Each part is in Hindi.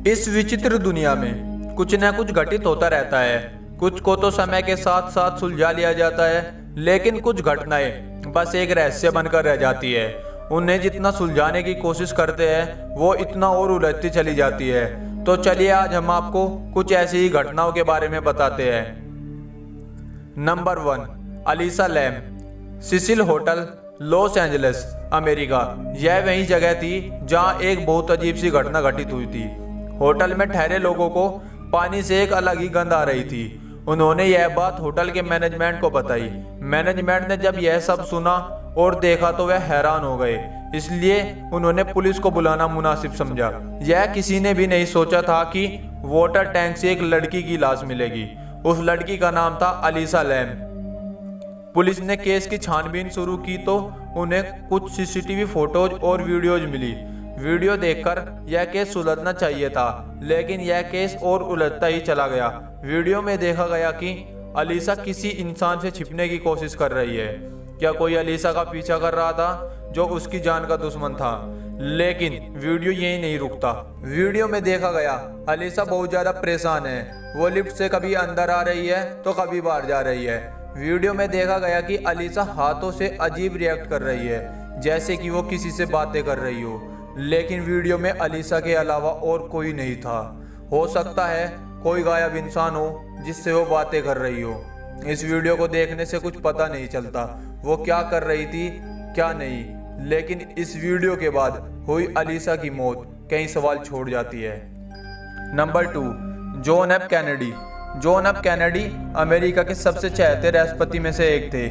इस विचित्र दुनिया में कुछ न कुछ घटित होता रहता है। कुछ को तो समय के साथ साथ सुलझा लिया जाता है, लेकिन कुछ घटनाएं बस एक रहस्य बनकर रह जाती है। उन्हें जितना सुलझाने की कोशिश करते हैं वो इतना और उलझती चली जाती है। तो चलिए आज हम आपको कुछ ऐसी ही घटनाओं के बारे में बताते हैं। Number 1, Elisa Lam, Cecil hotel, Los Angeles, America. यह वही जगह थी जहां एक बहुत अजीब सी घटना घटित हुई थी। होटल में ठहरे लोगों को पानी से एक अलग ही गंध आ रही थी। उन्होंने यह बात होटल के मैनेजमेंट को बताई। मैनेजमेंट ने जब यह सब सुना और देखा तो वह हैरान हो गए, इसलिए उन्होंने पुलिस को बुलाना मुनासिब समझा। यह किसी ने भी नहीं सोचा था कि वाटर टैंक से एक लड़की की लाश मिलेगी। उस लड़की का नाम था अलीसा लैम। पुलिस ने केस की छानबीन शुरू की तो उन्हें कुछ सीसीटीवी फोटोज और वीडियोज मिली। वीडियो देखकर यह केस सुलझना चाहिए था, लेकिन यह केस और उलझता ही चला गया। वीडियो में देखा गया कि अलीसा किसी इंसान से छिपने की कोशिश कर रही है। क्या कोई अलीसा का पीछा कर रहा था जो उसकी जान का दुश्मन था? लेकिन वीडियो यही नहीं रुकता। वीडियो में देखा गया अलीसा बहुत ज्यादा परेशान है। वो लिफ्ट से कभी अंदर आ रही है तो कभी बाहर जा रही है। वीडियो में देखा गया कि अलीसा हाथों से अजीब रिएक्ट कर रही है, जैसे कि वो किसी से बातें कर रही हो। लेकिन वीडियो में अलीसा के अलावा और कोई नहीं था। हो सकता है कोई गायब इंसान हो जिससे वो बातें कर रही हो। इस वीडियो को देखने से कुछ पता नहीं चलता वो क्या कर रही थी क्या नहीं, लेकिन इस वीडियो के बाद हुई अलीसा की मौत कई सवाल छोड़ जाती है। Number 2, John F Kennedy. John F Kennedy America के सबसे चहेते राष्ट्रपति में से एक थे।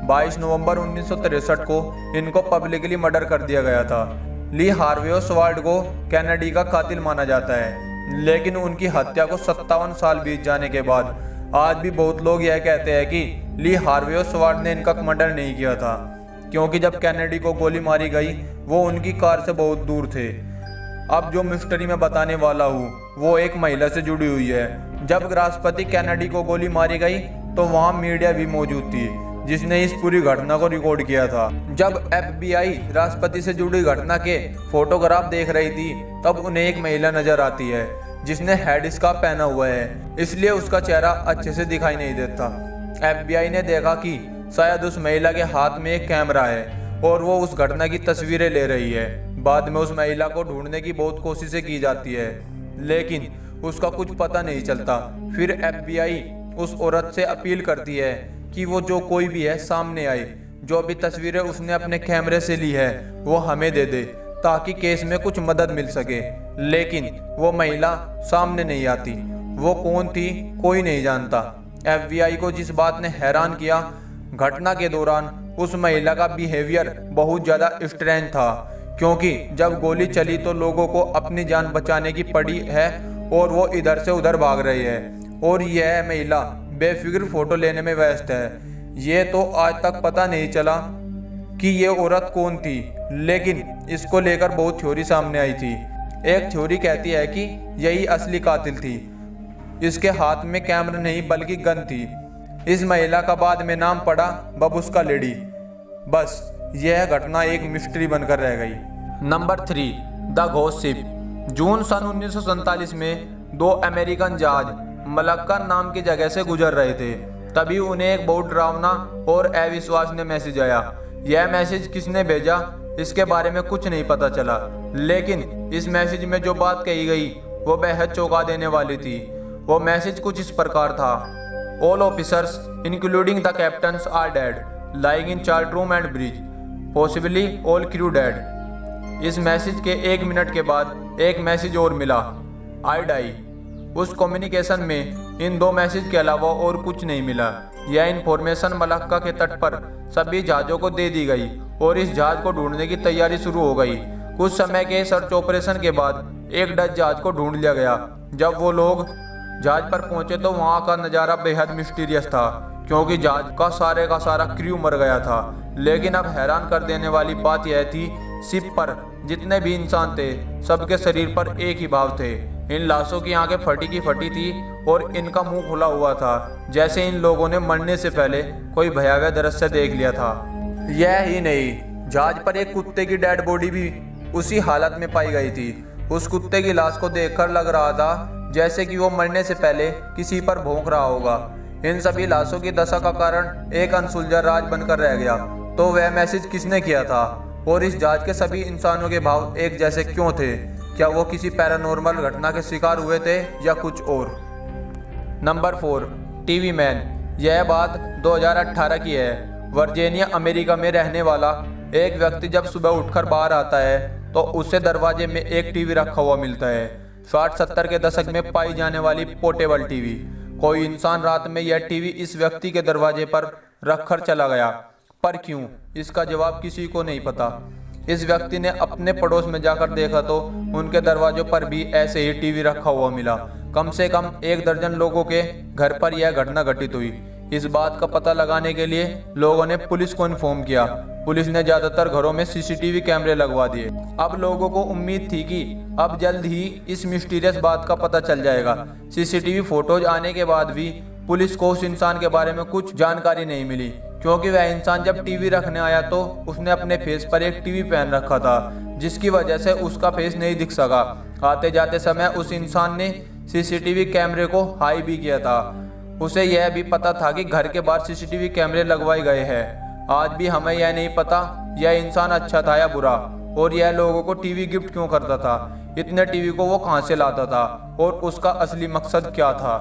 22 नवंबर 1963 को इनको पब्लिकली मर्डर कर दिया गया था। ली हार्वे ओसवाल्ड को कैनेडी का कातिल माना जाता है, लेकिन उनकी हत्या को 57 साल बीत जाने के बाद आज भी बहुत लोग यह कहते हैं कि ली हार्वे ओसवाल्ड ने इनका मर्डर नहीं किया था, क्योंकि जब कैनेडी को गोली मारी गई वो उनकी कार से बहुत दूर थे। अब जो मिस्ट्री मैं बताने वाला हूँ वो एक महिला से जुड़ी हुई है। जब राष्ट्रपति कैनेडी को गोली मारी गई तो वहाँ मीडिया भी मौजूद थी जिसने इस पूरी घटना को रिकॉर्ड किया था। जब FBI राष्ट्रपति से जुड़ी घटना के फोटोग्राफ देख रही थी तब उन्हें एक महिला नजर आती है जिसने हेड स्कार्फ पहना हुआ है, इसलिए उसका चेहरा अच्छे से दिखाई नहीं देता। FBI ने देखा कि शायद उस महिला के हाथ में एक कैमरा है और वो उस घटना की तस्वीरें ले रही है। बाद में उस महिला को ढूंढने की बहुत कोशिशें की जाती है, लेकिन उसका कुछ पता नहीं चलता। फिर FBI उस औरत से अपील करती है कि वो जो कोई भी है सामने आए, जो भी तस्वीरें उसने अपने कैमरे से ली है वो हमें दे दे ताकि केस में कुछ मदद मिल सके। लेकिन वो महिला सामने नहीं आती। वो कौन थी कोई नहीं जानता। FBI को जिस बात ने हैरान किया, घटना के दौरान उस महिला का बिहेवियर बहुत ज़्यादा स्ट्रेंज था, क्योंकि जब गोली चली तो लोगों को अपनी जान बचाने की पड़ी है और वो इधर से उधर भाग रही है और यह महिला बेफिक्र फोटो लेने में व्यस्त है। ये तो आज तक पता नहीं चला कि ये औरत कौन थी, लेकिन इसको लेकर बहुत थ्योरी सामने आई थी। एक थ्योरी कहती है कि यही असली कातिल थी। इसके हाथ में कैमरा नहीं बल्कि गन थी। इस महिला का बाद में नाम पड़ा बबुस्का लेडी। बस यह घटना एक मिस्ट्री बनकर रह गई। Number 3, the ghost ship. जून सन 1947 में 2 अमेरिकन जहाज मलक्का नाम की जगह से गुजर रहे थे। तभी उन्हें एक बहुत डरावना और अविश्वसनीय मैसेज आया। यह मैसेज किसने भेजा इसके बारे में कुछ नहीं पता चला, लेकिन इस मैसेज में जो बात कही गई वो बेहद चौंका देने वाली थी। वो मैसेज कुछ इस प्रकार था: all officers including the captains are dead, lying in chart room and bridge, possibly all crew dead. इस मैसेज के 1 मिनट के बाद एक मैसेज और मिला: आई डाई। उस कम्युनिकेशन में इन 2 मैसेज के अलावा और कुछ नहीं मिला। यह इन्फॉर्मेशन मलक्का के तट पर सभी जहाज़ों को दे दी गई और इस जहाज को ढूंढने की तैयारी शुरू हो गई। कुछ समय के सर्च ऑपरेशन के बाद एक डच जहाज को ढूंढ लिया गया। जब वो लोग जहाज पर पहुंचे तो वहां का नज़ारा बेहद मिस्टीरियस था, क्योंकि जहाज का सारा क्रू मर गया था। लेकिन अब हैरान कर देने वाली बात यह थी, शिप पर जितने भी इंसान थे सबके शरीर पर एक ही भाव थे। इन लाशों की आंखें फटी की फटी थी और इनका मुंह खुला हुआ था, जैसे इन लोगों ने मरने से पहले कोई भयावह दृश्य देख लिया था। यह ही नहीं, जहाज पर एक कुत्ते की डेड बॉडी भी उसी हालत में पाई गई थी। उस कुत्ते की लाश को देखकर लग रहा था जैसे कि वो मरने से पहले किसी पर भौंक रहा होगा। इन सभी लाशों की दशा का कारण एक अनसुलझा राज बनकर रह गया। तो वह मैसेज किसने किया था और इस जहाज के सभी इंसानों के भाव एक जैसे क्यों थे? क्या वो किसी पैरानॉर्मल घटना के शिकार हुए थे या कुछ और? Number 4, TV man. यह बात 2018 की है। वर्जीनिया अमेरिका में रहने वाला एक व्यक्ति जब सुबह उठकर बाहर आता है तो उसे दरवाजे में एक टीवी रखा हुआ मिलता है। 60-70 के दशक में पाई जाने वाली पोर्टेबल टीवी। कोई इंसान रात में यह टीवी इस व्यक्ति के दरवाजे पर रखकर चला गया, पर क्यों, इसका जवाब किसी को नहीं पता। इस व्यक्ति ने अपने पड़ोस में जाकर देखा तो उनके दरवाजों पर भी ऐसे ही टीवी रखा हुआ मिला। कम से कम 1 दर्जन लोगों के घर पर यह घटना घटित हुई। इस बात का पता लगाने के लिए लोगों ने पुलिस को इन्फॉर्म किया। पुलिस ने ज्यादातर घरों में सीसीटीवी कैमरे लगवा दिए। अब लोगों को उम्मीद थी कि अब जल्द ही इस मिस्टीरियस बात का पता चल जाएगा। सीसीटीवी फोटोज आने के बाद भी पुलिस को उस इंसान के बारे में कुछ जानकारी नहीं मिली, क्योंकि वह इंसान जब टीवी रखने आया तो उसने अपने फेस पर एक टीवी पहन रखा था, जिसकी वजह से उसका फेस नहीं दिख सका। आते जाते समय उस इंसान ने सीसीटीवी कैमरे को हाई भी किया था। उसे यह भी पता था कि घर के बाहर सीसीटीवी कैमरे लगवाए गए हैं। आज भी हमें यह नहीं पता यह इंसान अच्छा था या बुरा, और यह लोगों को टीवी गिफ्ट क्यों करता था। इतने टीवी को वो कहां से लाता था और उसका असली मकसद क्या था।